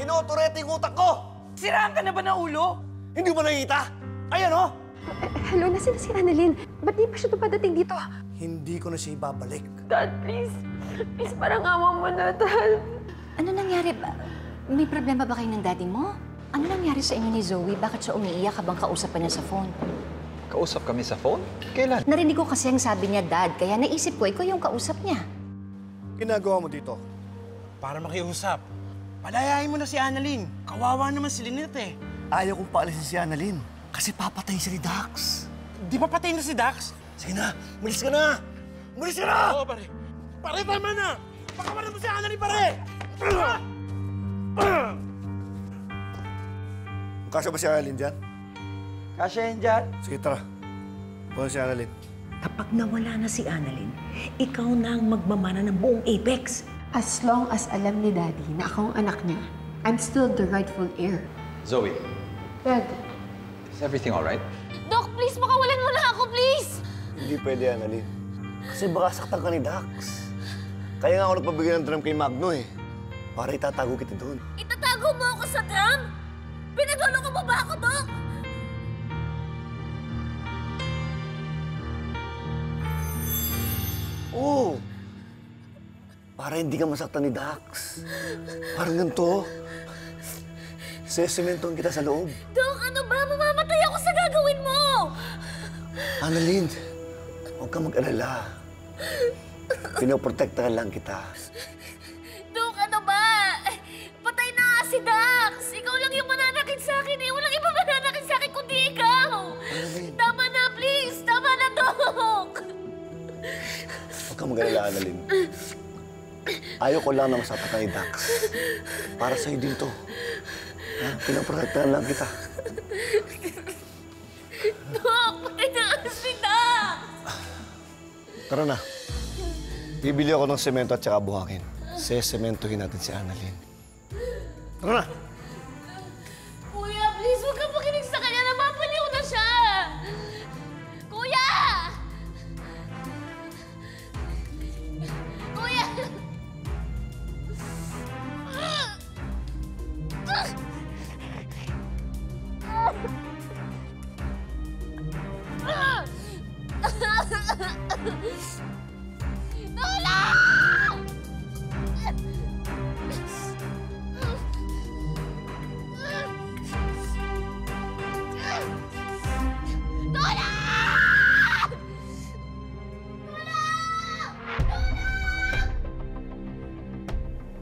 tinotorete yung utak ko! Siraan ka na ba ng ulo? Hindi mo nakikita? Ayan, oh! Hello, nasaan na si Annalyn? Ba't di pa siya dumadating dito? Hindi ko na siya ibabalik. Dad, please. Please, parang awa mo na, Dad. Ano nangyari ba? May problema ba kayo ng daddy mo? Ano nangyari sa inyo ni Zoe? Bakit siya umiiyak habang kausap pa niya sa phone? Kausap kami sa phone? Kailan? Narinig ko kasi ang sabi niya, Dad, kaya naisip ko ikaw yung kausap niya. Ginagawa mo dito? Para makiusap. Palayain mo na si Annalyn. Kawawa naman si Lynette eh. Ayaw kong paalisin si Annalyn. Kasi papatay siya ni Dax. Di ba patay na si Dax? Sige na, umalis ka na! Umalis ka na! Oo, pare. Pare, tama na! Pakawalan mo si Annalyn, pare! Kasya ba si Annalyn dyan? Kasya yan dyan. Sige, tara. Puno si Annalyn. Kapag nawala na si Annalyn, ikaw na ang magmamana ng buong Apex. As long as alam ni Daddy na ako ang anak niya, I'm still the rightful heir. Zoe, Dad. is everything all right? Doc, please, pakawalan mo na ako, please! Hindi pwede, Annalyn. Kasi baka saktan ka ni Dax. Kaya nga ako nagpabigay ng drum kay Magno eh. Para itatago kita doon. Itatago mo ako sa drum? Pinagulong mo ba ako, Doc? Oo. Para hindi ka masaktan ni Dax. Parang ganito. Sesementohan kita sa loob. Doc, ano ba? Mamamatay ako sa gagawin mo! Annalyn, huwag ka mag-alala. Pinoprotektahan lang kita. Doc, ano ba? Patay na nga si Dax! Ikaw lang yung mananakit sa akin eh! Walang iba mananakit sa akin kundi ikaw! Annalyn. Tama na, please! Tama na, Doc! Huwag ka mag-alala, Annalyn. Ayaw ko lang na masapatan ni Dax. Para sa'yo din to. Ha? Pinoprotektahan lang kita. Doc, patay na nga si Dax! Tara na. Bibili ako ng semento at saka buhangin. Sesementohin natin si Annalyn. Tara na! Kuya, please, huwag kang makinig sa kanya. Napapaliw na siya! Kuya! Kuya! Tulong!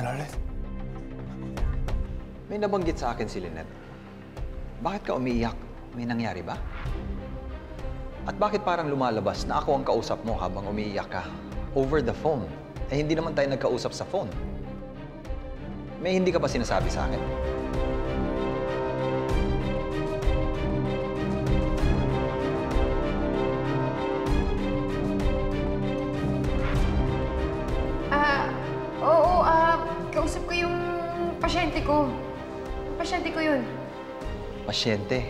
Annalyn? May nabanggit sa akin si Lynette. Bakit ka umiiyak? May nangyari ba? At bakit parang lumalabas na ako ang kausap mo habang umiiyak ka? Over the phone. Eh, hindi naman tayo nagkausap sa phone. May hindi ka ba sinasabi sa akin? Oo, kausap ko yung pasyente ko. Pasyente ko yun. Pasyente.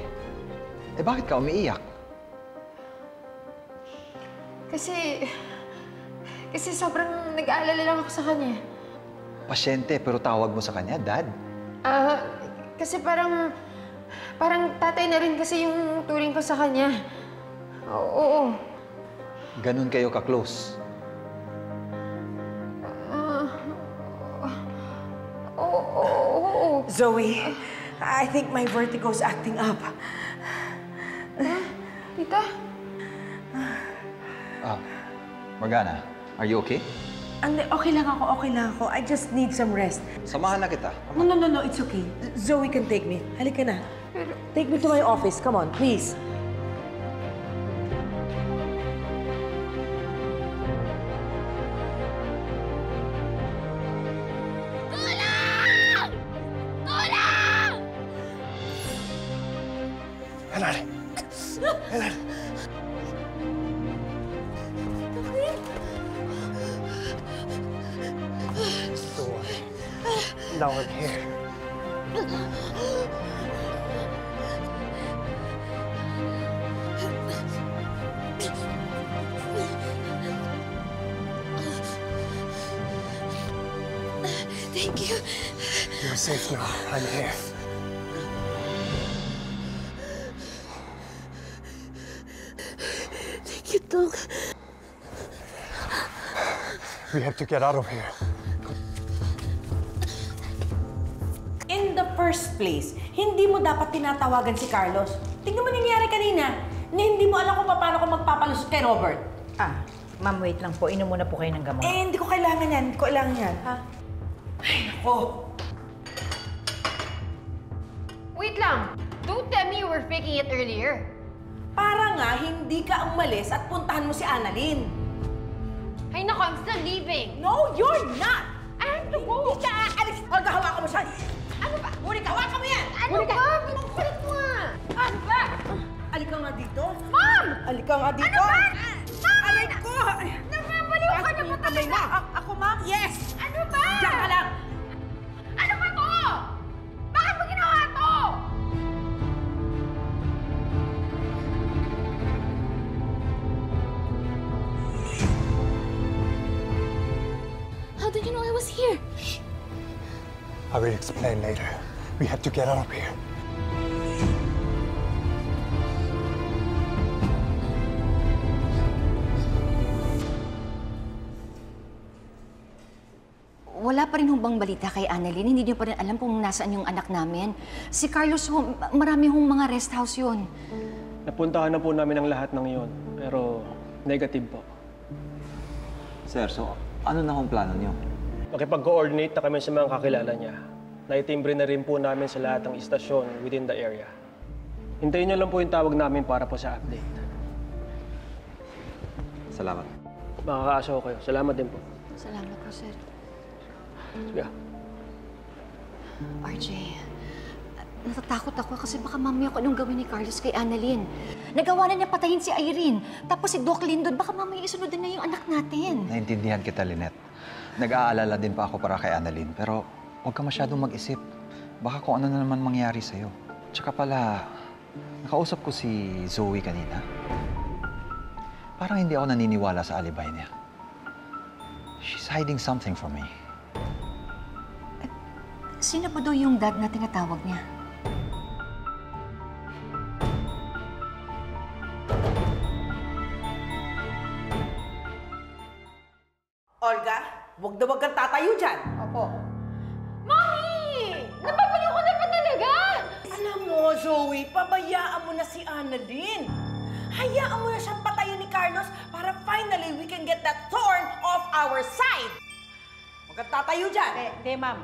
Eh, bakit ka umiiyak? Kasi sobrang nag-aalala lang ako sa kanya. Pasyente, pero tawag mo sa kanya, Dad. Kasi parang tatay na rin kasi yung turing ko sa kanya. Oo. Ganun kayo ka-close. Oo. Zoe, I think my vertigo's acting up. Tita? Morgana, are you okay? Okay lang ako. I just need some rest. Samahan na kita. No, it's okay. Zoe can take me. Halika na. Take me to my office. Come on, please. Tulong! Tulong! Annalyn! Annalyn! Don't worry. Now I'm here. Thank you. You're safe now. I'm here. Thank you, Doc. We have to get out of here. In the first place, hindi mo dapat tinatawagan si Carlos. Tingnan mo nangyari kanina na hindi mo alam kung paano ko magpapalusot kay Robert. Ma'am, wait lang po. Inom muna po kayo ng gamot. Hindi ko kailangan yan. Hindi ko kailangan yan, ha? Ay, nako. Wait lang. Don't tell me you were faking it earlier. Para nga, hindi ka umalis at puntahan mo si Annalyn. Ay, nako, I'm still leaving. No, you're not! I have to go. Hindi ka aalis. Olga, hawakan mo siya. Ano ba? Huli ka, hawakan mo yan! Ano Huli ka. ba? Pinagkulit mo nga. Ano ba? Alika nga dito. Mom! Alika nga dito. Ano ba? Mom! Alika ko! Namamaliw ka na ba talaga? Ako, ma'am? Yes! Ano ba? Diyan ka lang! Ano ba to? Bakit mo ginawa to? How did you know I was here? I will explain later. We have to get out of here. Wala pa rin bang balita kay Annalyn? Hindi niyo pa rin alam kung nasaan yung anak namin. Si Carlos, marami mga rest house yun. Napuntahan na po namin ang lahat ng iyon, pero negative po. Sir, so ano na hong plano niyo? Makipag-coordinate na kami sa mga kakilala niya. Naitimbre na rin po namin sa lahat ng istasyon within the area. Hintayin niyo lang po yung tawag namin para po sa update. Salamat. Makakaasa ko kayo. Salamat din po. Salamat po, sir. Sige. RJ, natatakot ako kasi baka mamaya kung anong gawin ni Carlos kay Annalyn. Nagawa na niya patayin si Irene. Tapos si Doc Lindon, baka mamaya isunod na niya yung anak natin. Naintindihan kita, Lynette. Nag-aalala din pa ako para kay Annalyn, pero huwag ka masyadong mag-isip. Baka kung ano na naman mangyari sa'yo. Tsaka pala, nakausap ko si Zoe kanina. Parang hindi ako naniniwala sa alibay niya. She's hiding something from me. Sino pa daw yung dad na tinatawag niya? Olga, huwag na huwag kang tatayo dyan. Opo. Mami! Napapaliw ko na pa talaga! Alam mo, Zoe, pabayaan mo na si Annalyn. Hayaan mo na siyang patayin ni Carlos para finally we can get that thorn off our side. Huwag kang tatayo dyan. Hindi, ma'am.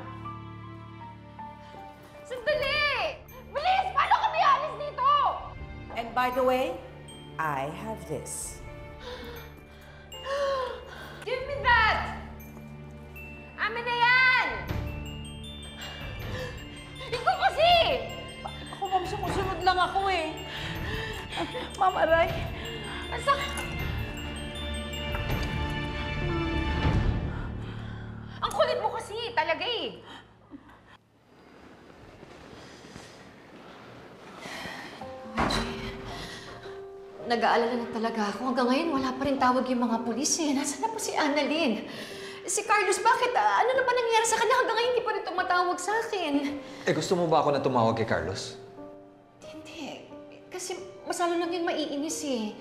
Sandali! Bilis! Paano kami alis dito? And by the way, I have this. Give me that! Amin na yan! Ikaw kasi! Ako, ma'am, sumusunod lang ako eh. Ma'am, aray. Ang kulit mo kasi, talaga eh. Nag-aalala na talaga ako. Hanggang ngayon, wala pa rin tawag yung mga pulis eh. Nasaan na po si Annalyn? Si Carlos, bakit? Ano na ba nangyari sa kanya? Hanggang ngayon, hindi pa rin tumatawag sa akin. Eh, gusto mo ba ako na tumawag kay Carlos? Hindi. Kasi mas lalo lang yun maiinis eh.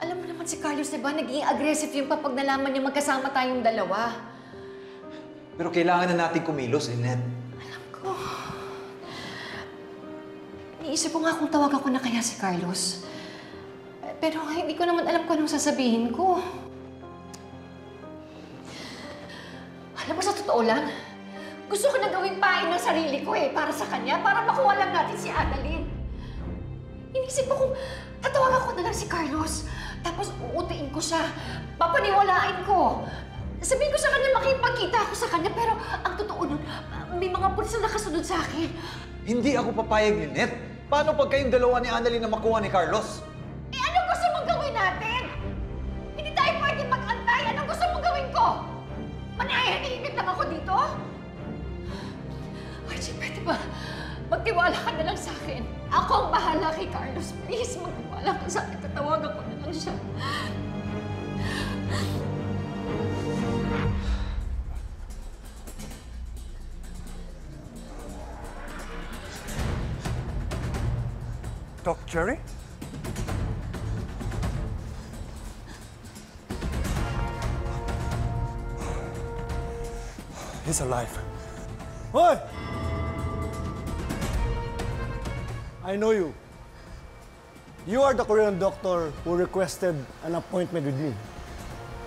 Alam mo naman si Carlos, di ba? Naging aggressive yung kapag nalaman niya magkasama tayong dalawa. Pero kailangan na natin kumilos, Lynette. Alam ko. Iniisip ko nga kung tawagan ko na kaya si Carlos. Pero hindi ko naman alam kung anong sasabihin ko. Alam mo, sa totoo lang, gusto ko na gawing pain ng sarili ko eh, para sa kanya, para makuha lang natin si Annalyn. Inisip ko kung tatawagan ko na lang si Carlos, tapos uutiin ko siya, papaniwalain ko. Sabihin ko sa kanya, makipagkita ako sa kanya, pero ang totoo nun, may mga pulis na nakasunod sa akin. Hindi ako papayag, Lynette. Paano pag kayong dalawa ni Annalyn na makuha ni Carlos? Eh, anong gusto mong gawin natin? Hindi tayo pwede mag-antay. Anong gusto mong gawin ko? Manahihimik lang ako dito? Archie, pwede ba? Magtiwala ka na lang sa akin. Ako ang bahala kay Carlos. Please, magtiwala ka sa akin. Tatawagan ko na lang siya. Doc Jerry? He's alive. Hoy! I know you. You are the Korean doctor who requested an appointment with me.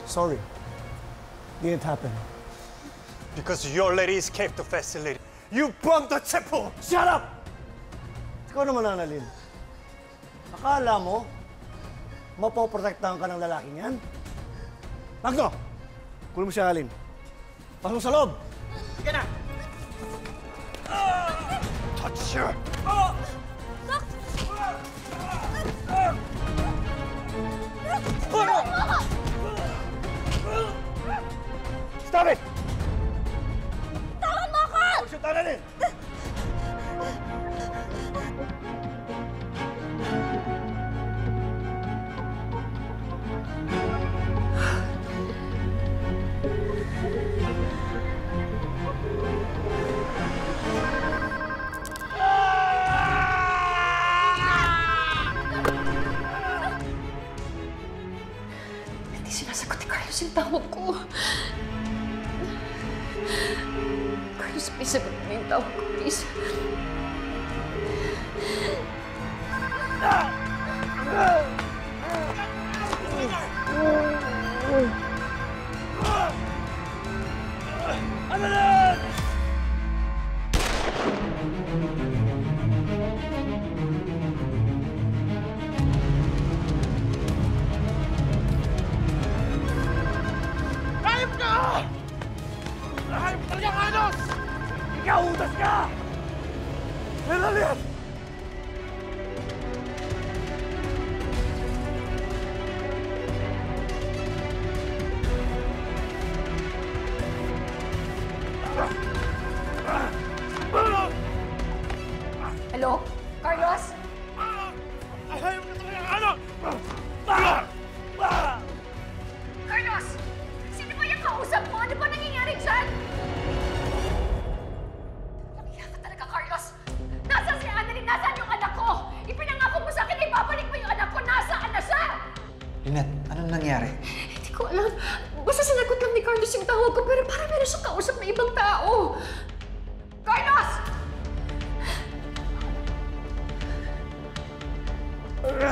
Sorry. Didn't happen. Because your lady escaped the facility. You bombed the chapel! Shut up! Ikaw naman, Annalyn. Akala mo, mapoprotektahan ka ng lalaking yan? Magno! Kunin mo si Alin. Pasok mo sa loob! Sige na! Touch her! Stop it! Tawan mo ako! Huwag siya Annalyn! Hindi sinasagot ni Carlos yung tawag ko. Carlos, please sagot mo yung tawag ko, please. Hayop ka! Hayop talaga, Carlos! Ikaw, utas ka! Annalyn! Hello? Carlos? Hayop ka talaga, Carlos! Carlos! Sino ba yung kausap mo? Ano ba nangyayari dyan? Nakiya ka talaga, Carlos! Nasaan si Annalyn? Nasaan yung anak ko? Ipinangako mo sa akin na ibabalik mo yung anak ko. Nasaan na siya? Lynette, anong nangyari? Hindi ko alam. Basta sinagot lang ni Carlos yung tawag ko, pero parang meron siyang kausap na ibang tao. Carlos! Tara!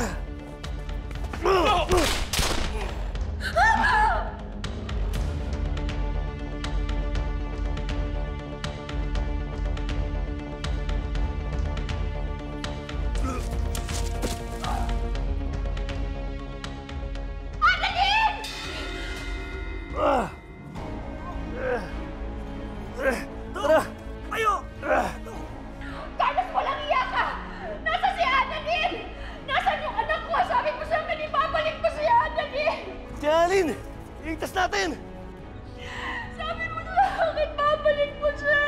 Carlos, walang iya ka! Nasaan si Annalyn? Nasaan yung anak ko? Sabi mo sa akin, ibabalik mo si Annalyn! Si Alin! Iligtas natin! Sabi mo sa akin, babalik mo siya!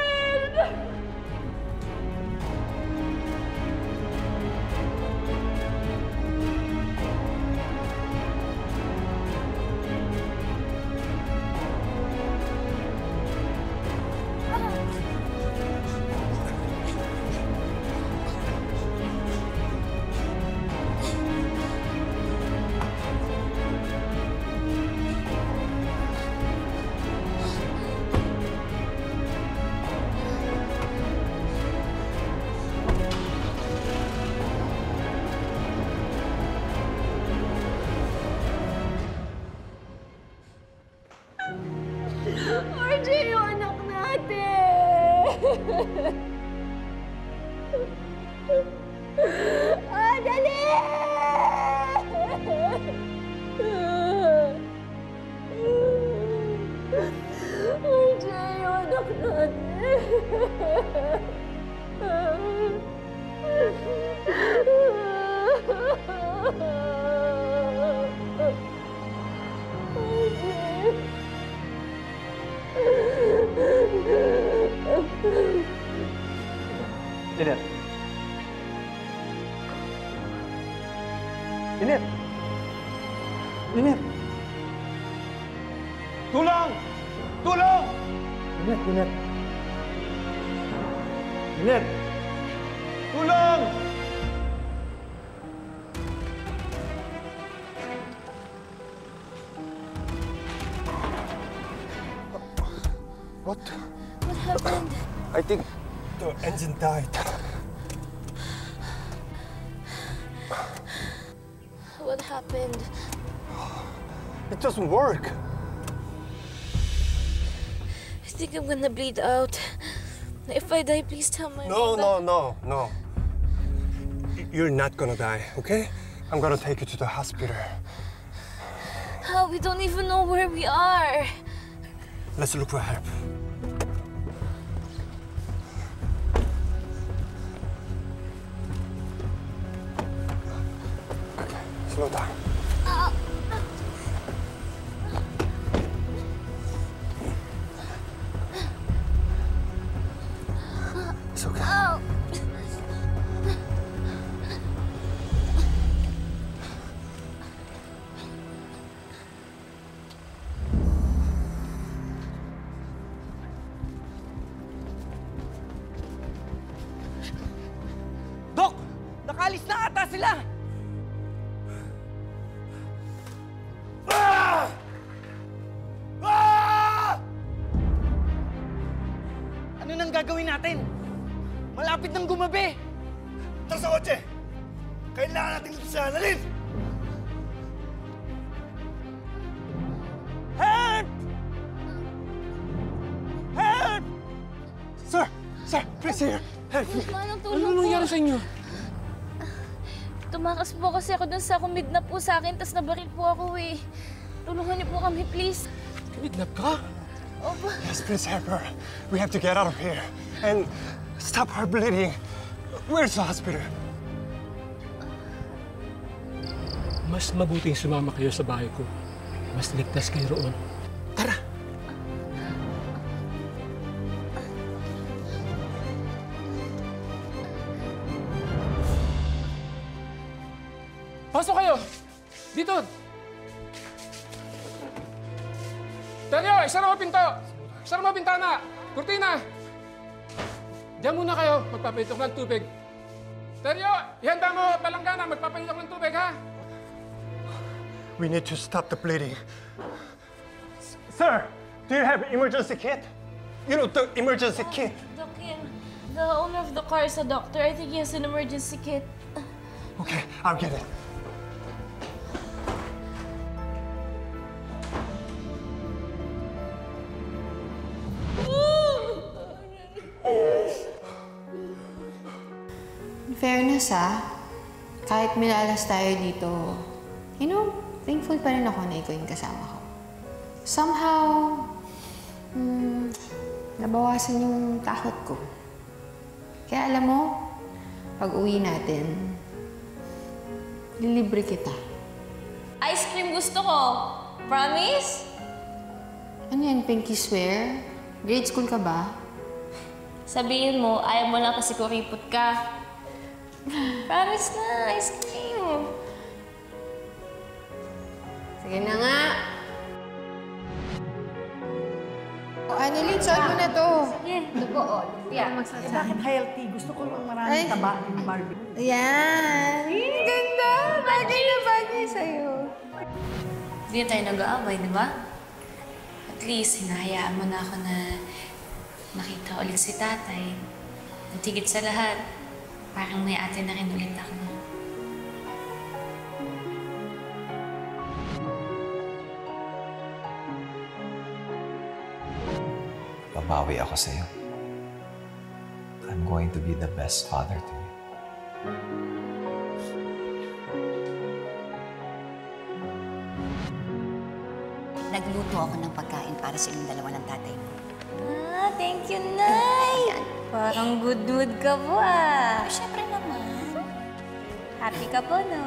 RJ, yung anak natin! RJ, yung anak Lynette. Lynette! Lynette! Tulong! Tulong! Lynette, Lynette. Lynette! Tulong! I think the engine died. What happened? It doesn't work. I think I'm gonna bleed out. If I die, please tell my No, mother. no. You're not gonna die, okay? I'm gonna take you to the hospital. How? We don't even know where we are. Let's look for help. Okay, slow down. It's okay. Oh. Dok! Nakalis na ata sila! Ano nang gagawin natin? Malapit nang gumabi! Tara sa kotse! Kailangan natin dito si Annalyn! Help! Help! Sir, please here. Help me. Manong tulong po. nangyari sa inyo? Tumakas po kasi ako dun sa kumidnap po sa akin, tas nabaril po ako eh. Tulungan niyo po kami, please. Kidnap ka? Opo. Yes, please help her. We have to get out of here and stop her bleeding. Where's the hospital? Mas mabuting sumama kayo sa bahay ko. Mas ligtas kayo roon. Tara. Pasok kayo! Dito! Teryo, isara mo pinto! Isara mo bintana! Kurtina! Diyan muna kayo, magpapahitok ng tubig. Teryo, ihanda mo palanggana, magpapahitok ng tubig, ha? We need to stop the bleeding. Sir, do you have emergency kit? You know, the emergency kit. Doc, the owner of the car is a doctor. I think he has an emergency kit. Okay, I'll get it. In fairness kahit milalas tayo dito, thankful pa rin ako na ikaw yung kasama ko. Somehow, nabawasan yung takot ko. Kaya alam mo, pag uwi natin, lilibre kita. Ice cream gusto ko. Promise? Ano yan, Pinky swear? Grade school ka ba? Sabihin mo, ayaw mo lang kasi kuripot ka. Promise na, ice cream. Sige na nga. Annalyn, suot mo na to. Sige, dugo, Yeah. Bakit healthy? Gusto ko ng maraming taba ng Barbie. Ayan. Ganda. Bagay na bagay sa'yo. Hindi na tayo nag-aaway, di ba? At least, hinahayaan mo na ako na makita ulit si tatay. At higit sa lahat, parang may ate na rin ulit ako. Babawi ako sa'yo. I'm going to be the best father to you. Nagluto ako ng pagkain para sa inyong dalawa ng tatay mo. Ah, thank you, Nay! Parang good mood ka po, Siyempre naman. Happy ka po, no?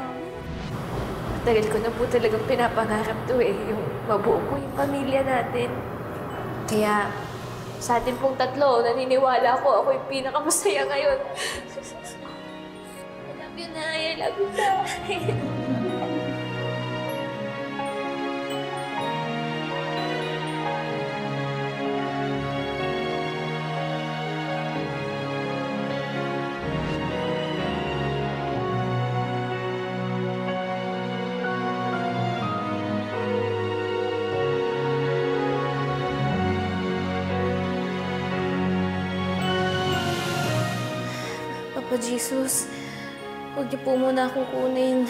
Matagal ko na po talagang pinapangarap to yung mabuo po yung pamilya natin. Kaya, sa atin pong tatlo, naniniwala ko ako yung pinakamasaya ngayon. I love you, Nay. I love you, Tay. Papa Jesus, huwag niyo po muna akong kunin.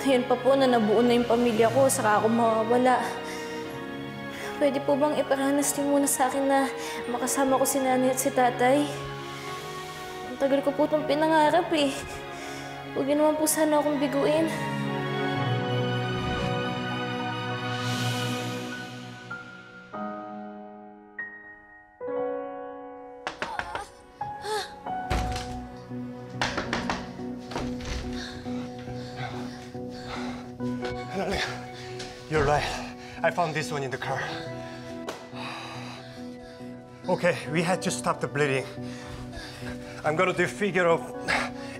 Ngayon pa po na nabuo na yung pamilya ko, saka ako mawawala. Pwede po bang iparanas niyo muna sa akin na makasama ko si nanay at si tatay? Ang tagal ko po itong pinangarap eh. Huwag niyo naman po sana akong biguin. Annalyn, you're right. I found this one in the car. Okay, we had to stop the bleeding. I'm gonna do figure of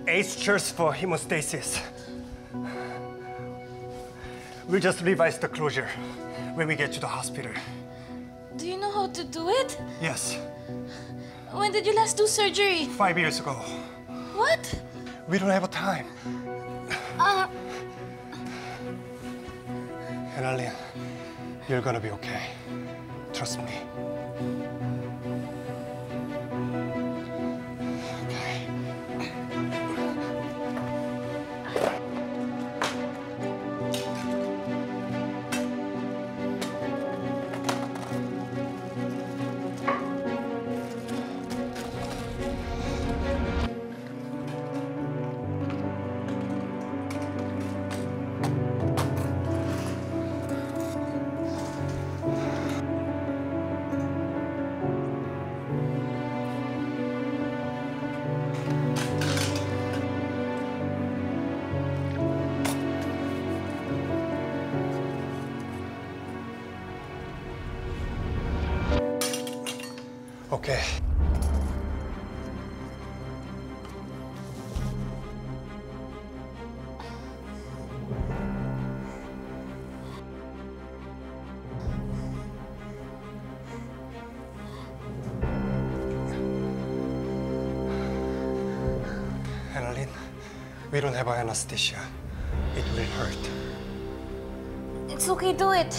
8 stitches for hemostasis. We'll just revise the closure when we get to the hospital. Do you know how to do it? Yes, When did you last do surgery? 5 years ago. What? We don't have time. Annalyn, you're gonna be okay. Trust me. Okay. Okay. Annalyn, we don't have anesthesia. It will hurt. It's okay, do it.